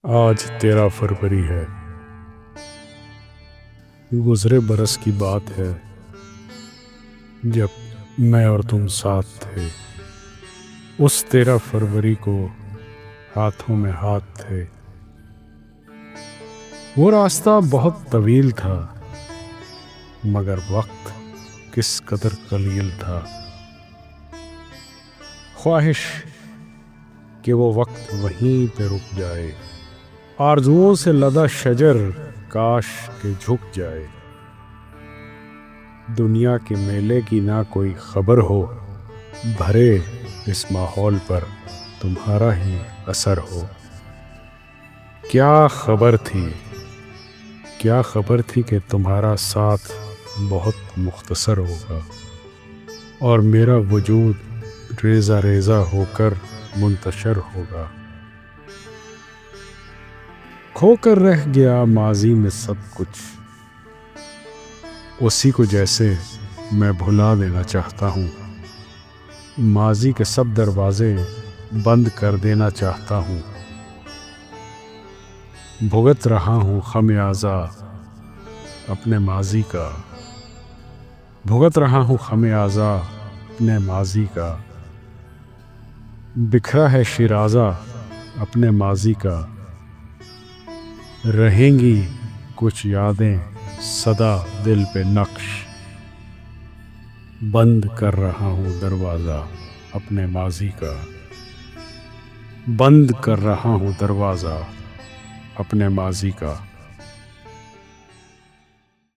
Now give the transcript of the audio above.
आज 13 फरवरी है। गुजरे बरस की बात है जब मैं और तुम साथ थे। उस 13 फरवरी को हाथों में हाथ थे। वो रास्ता बहुत तवील था मगर वक्त किस कदर कलील था। ख्वाहिश कि वो वक्त वहीं पे रुक जाए। आरज़ुओं से लदा शजर काश के झुक जाए। दुनिया के मेले की ना कोई खबर हो, भरे इस माहौल पर तुम्हारा ही असर हो। क्या खबर थी, क्या खबर थी कि तुम्हारा साथ बहुत मुख्तसर होगा और मेरा वजूद रेज़ा रेज़ा होकर मुंतशर होगा। खोकर रह गया माजी में सब कुछ, उसी को जैसे मैं भुला देना चाहता हूँ। माजी के सब दरवाजे बंद कर देना चाहता हूँ। भुगत रहा हूँ खमियाजा अपने माजी का, भुगत रहा हूँ खमियाजा अपने माजी का। बिखरा है शिराजा अपने माजी का, रहेंगी कुछ यादें सदा दिल पे नक्श। बंद कर रहा हूँ दरवाज़ा अपने माजी का, बंद कर रहा हूँ दरवाज़ा अपने माजी का।